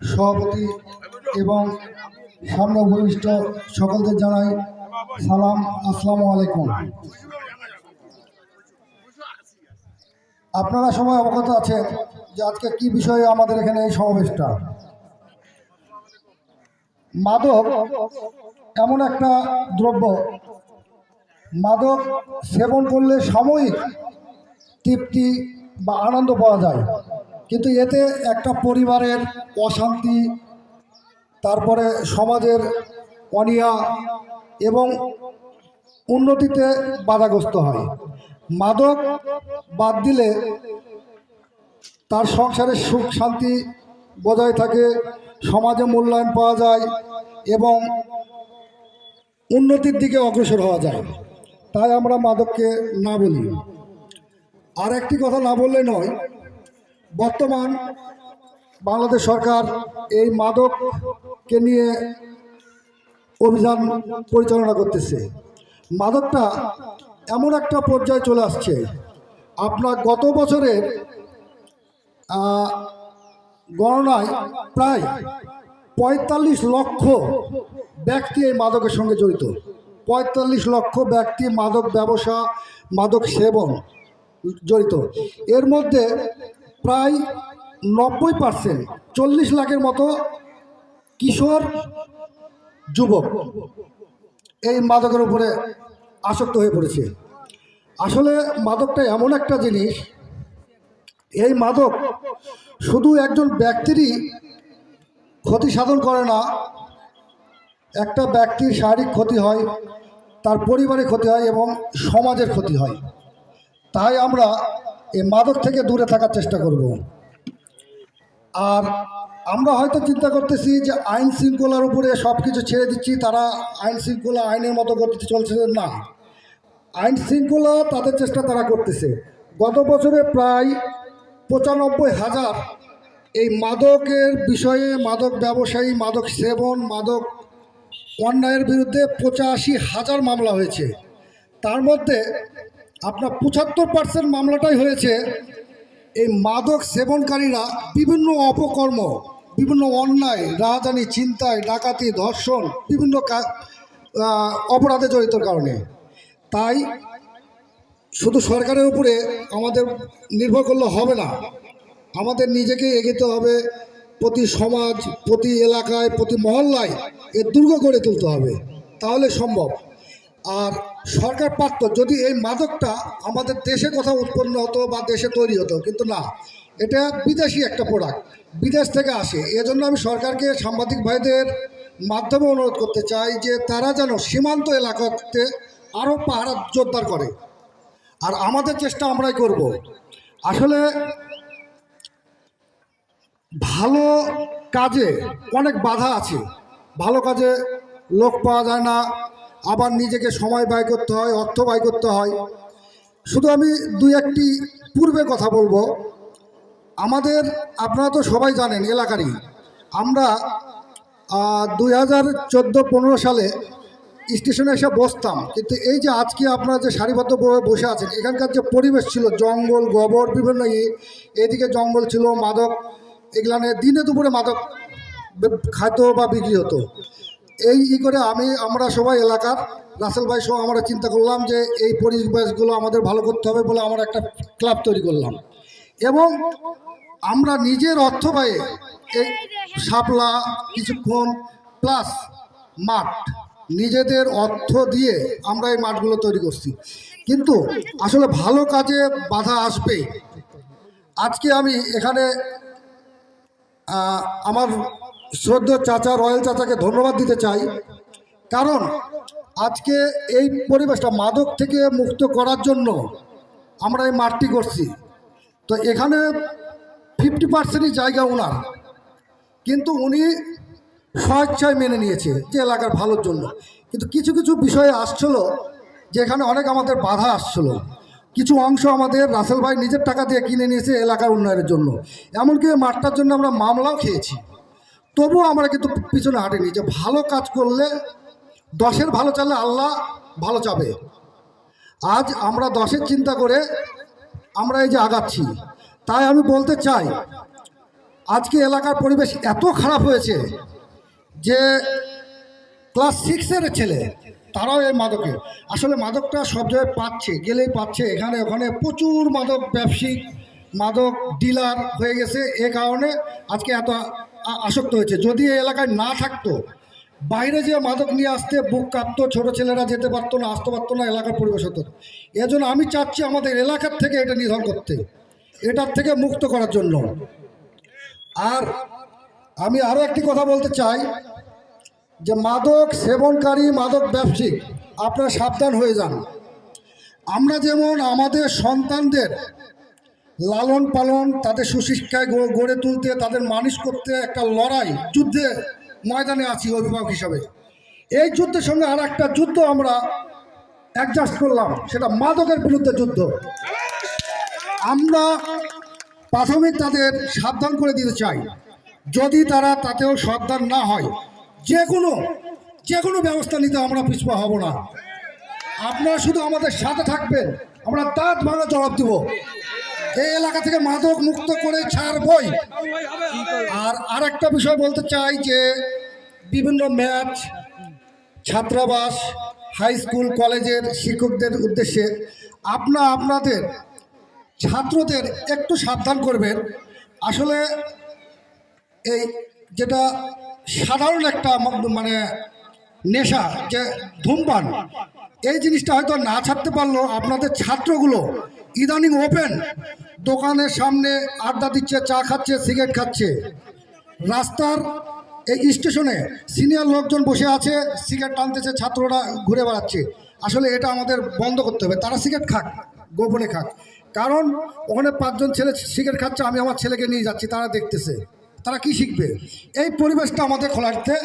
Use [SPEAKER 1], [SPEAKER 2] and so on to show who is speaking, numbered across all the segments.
[SPEAKER 1] সভাপতি এবং সামনে উপবিষ্ট সকলদের জানাই সালাম, আসসালামু আলাইকুম। আপনারা সবাই অবগত আছেন যে আজকে কি বিষয়ে আমাদের এখানে এই সমাবেশটা। মাদক এমন একটা দ্রব্য, মাদক সেবন করলে সাময়িক তৃপ্তি বা আনন্দ পাওয়া যায়, কিন্তু এতে একটা পরিবারের অশান্তি, তারপরে সমাজের অনিয়া এবং উন্নতিতে বাধাগ্রস্ত হয়। মাদক বাদ দিলে তার সংসারের সুখ শান্তি বজায় থাকে, সমাজে মূল্যায়ন পাওয়া যায় এবং উন্নতির দিকে অগ্রসর হওয়া যায়। তাই আমরা মাদককে না বলি। আর একটি কথা না বললে নয়, বর্তমান বাংলাদেশ সরকার এই মাদককে নিয়ে অভিযান পরিচালনা করতেছে। মাদকটা এমন একটা পর্যায়ে চলে আসছে, আপনার গত বছরের গণনায় প্রায় ৪৫ লক্ষ ব্যক্তি এই মাদকের সঙ্গে জড়িত। ৪৫ লক্ষ ব্যক্তি মাদক ব্যবসা, মাদক সেবন জড়িত। এর মধ্যে প্রায় ৯০%, ৪০ লাখের মতো কিশোর যুবক এই মাদকের উপরে আসক্ত হয়ে পড়েছে। আসলে মাদকটা এমন একটা জিনিস, এই মাদক শুধু একজন ব্যক্তিরই ক্ষতি সাধন করে না, একটা ব্যক্তির শারীরিক ক্ষতি হয়, তার পরিবারের ক্ষতি হয় এবং সমাজের ক্ষতি হয়। তাই আমরা এই মাদক থেকে দূরে থাকার চেষ্টা করব। আর আমরা হয়তো চিন্তা করতেছি যে আইন শৃঙ্খলার উপরে সব কিছু ছেড়ে দিচ্ছি, তারা আইন শৃঙ্খলা আইনের মতো করতে চলছে। না, আইন শৃঙ্খলা তাদের চেষ্টা তারা করতেছে। গত বছরে প্রায় ৯৫,০০০ এই মাদকের বিষয়ে, মাদক ব্যবসায়ী, মাদক সেবন, মাদক অন্যায়ের বিরুদ্ধে ৮৫,০০০ মামলা হয়েছে। তার মধ্যে আপনার ৭৫% মামলাটাই হয়েছে এই মাদক সেবনকারীরা বিভিন্ন অপকর্ম, বিভিন্ন অন্যায়, রাহাজানি, ছিনতাই, ডাকাতি, ধর্ষণ, বিভিন্ন অপরাধে জড়িতর কারণে। তাই শুধু সরকারের উপরে আমাদের নির্ভর করলে হবে না, আমাদের নিজেকে এগোতে হবে। প্রতি সমাজ, প্রতি এলাকায়, প্রতি মহল্লায় এর দুর্গ গড়ে তুলতে হবে, তাহলে সম্ভব। আর সরকার পারত যদি এই মাদকটা আমাদের দেশে কোথাও উৎপন্ন হতো বা দেশে তৈরি হতো, কিন্তু না, এটা বিদেশি একটা প্রোডাক্ট, বিদেশ থেকে আসে। এজন্য আমি সরকারকে, সাংবাদিক ভাইদের মাধ্যমে অনুরোধ করতে চাই যে তারা যেন সীমান্ত এলাকাতে আরও পাহারা জোরদার করে। আর আমাদের চেষ্টা আমরাই করব। আসলে ভালো কাজে অনেক বাধা আছে, ভালো কাজে লোক পাওয়া যায় না, আবার নিজেকে সময় ব্যয় করতে হয়, অর্থ ব্যয় করতে হয়। শুধু আমি দুই একটি পূর্বে কথা বলবো। আমাদের, আপনারা তো সবাই জানেন এলাকারই, আমরা ২০১৪-১৫ সালে স্টেশনে এসে বসতাম, কিন্তু এই যে আজকে আপনারা যে সারিবদ্ধভাবে বসে আছেন, এখানকার যে পরিবেশ ছিল, জঙ্গল, গোবর, বিভিন্ন এদিকে জঙ্গল ছিল, মাদক এগুলানে দিনে দুপুরে মাদক খাদ্য বা বিক্রি হতো। এই করে আমরা সবাই এলাকার রাসেল ভাই সহ আমরা চিন্তা করলাম যে এই পরিবেশগুলো আমাদের ভালো করতে হবে বলে আমরা একটা ক্লাব তৈরি করলাম এবং আমরা নিজের অর্থ ব্যয়ে এই শাপলা কিছুক্ষণ প্লাস মাঠ, নিজেদের অর্থ দিয়ে আমরা এই মাঠগুলো তৈরি করছি। কিন্তু আসলে ভালো কাজে বাধা আসবে। আজকে আমি এখানে আমার শ্রদ্ধেয় চাচা, রয়্যাল চাচাকে ধন্যবাদ দিতে চাই, কারণ আজকে এই পরিবেশটা মাদক থেকে মুক্ত করার জন্য আমরা এই মাঠটি করছি। তো এখানে 50%ই জায়গা ওনার, কিন্তু উনি স্বেচ্ছায় মেনে নিয়েছে যে এলাকার ভালোর জন্য। কিন্তু কিছু কিছু বিষয়ে আসছিল যে এখানে অনেক আমাদের বাধা আসছিল। কিছু অংশ আমাদের রাসেল ভাই নিজের টাকা দিয়ে কিনে নিয়েছে এলাকার উন্নয়নের জন্য, এমনকি মাঠটার জন্য আমরা মামলাও খেয়েছি। তবুও আমরা কিন্তু পিছনে হাঁটিনি, যে ভালো কাজ করলে 10-এর ভালো চাইলে আল্লাহ ভালো চাবে। আজ আমরা 10-এর চিন্তা করে আমরা এই যে আগাচ্ছি। তাই আমি বলতে চাই আজকে এলাকার পরিবেশ এত খারাপ হয়েছে যে ক্লাস 6-এর ছেলে তারাও এই মাদকে, আসলে মাদকটা সব জায়গায় পাচ্ছে, গেলেই পাচ্ছে, এখানে ওখানে প্রচুর মাদক ব্যবসায়িক মাদক ডিলার হয়ে গেছে। এ কারণে আজকে এত আসক্ত হয়েছে। যদি এই এলাকায় না থাকতো, বাইরে যে মাদক নিয়ে আসতে বুক কাঁপতো, ছোটো ছেলেরা যেতে পারতো না, আসতে পারতো না, এলাকার পরিবেশ হতো। এজন্য আমি চাচ্ছি আমাদের এলাকার থেকে এটা নিধন করতে, এটার থেকে মুক্ত করার জন্য। আর আমি আরও একটি কথা বলতে চাই যে মাদক সেবনকারী, মাদক ব্যবসায়ী, আপনারা সাবধান হয়ে যান। আমরা যেমন আমাদের সন্তানদের লালন পালন, তাদের সুশিক্ষায় গড়ে তুলতে, তাদের মানুষ করতে একটা লড়াই যুদ্ধে ময়দানে আছি অভিভাবক হিসাবে, এই যুদ্ধের সঙ্গে আর একটা যুদ্ধ আমরা অ্যাডজাস্ট করলাম, সেটা মাদকের বিরুদ্ধে যুদ্ধ। আমরা প্রাথমিক তাদের সাবধান করে দিতে চাই, যদি তারা তাতেও সাবধান না হয়, যে কোনো ব্যবস্থা নিতে আমরা পিছপা হব না। আপনারা শুধু আমাদের সাথে থাকবেন, আমরা দাঁত ভাঙা জবাব দেব, এই এলাকা থেকে মাদক মুক্ত করে ছাড়বই। আর আরেকটা বিষয় বলতে চাই যে বিভিন্ন ম্যাচ, ছাত্রাবাস, হাই স্কুল, কলেজের শিক্ষকদের উদ্দেশ্যে আপনাদের ছাত্রদের একটু সাবধান করবেন। আসলে এই যেটা সাধারণ একটা মানে নেশা, যে ধূমপান, এই জিনিসটা হয়তো না ছাড়তে পারলেও আপনাদের ছাত্রগুলো ইদানিং ওপেন দোকানের সামনে আড্ডা দিচ্ছে, চা খাচ্ছে, সিগারেট খাচ্ছে, রাস্তার এই স্টেশনে সিনিয়র লোকজন বসে আছে, সিগারেট টানতেছে, ছাত্ররা ঘুরে বেড়াচ্ছে। আসলে এটা আমাদের বন্ধ করতে হবে। তারা সিগারেট খাক, গোপনে খাক, কারণ ওখানে 5 জন ছেলে সিগারেট খাচ্ছে, আমি আমার ছেলেকে নিয়ে যাচ্ছি, তারা দেখতেছে, তারা কি শিখবে? এই পরিবেশটা আমাদের খোলাতে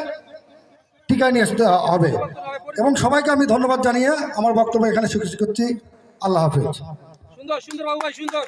[SPEAKER 1] টিকায় নিয়ে আসতে হবে। এবং সবাইকে আমি ধন্যবাদ জানিয়ে আমার বক্তব্য এখানে শেষ করছি। আল্লাহ হাফেজ।
[SPEAKER 2] সুন্দর সুন্দর বাবু ভাই, সুন্দর।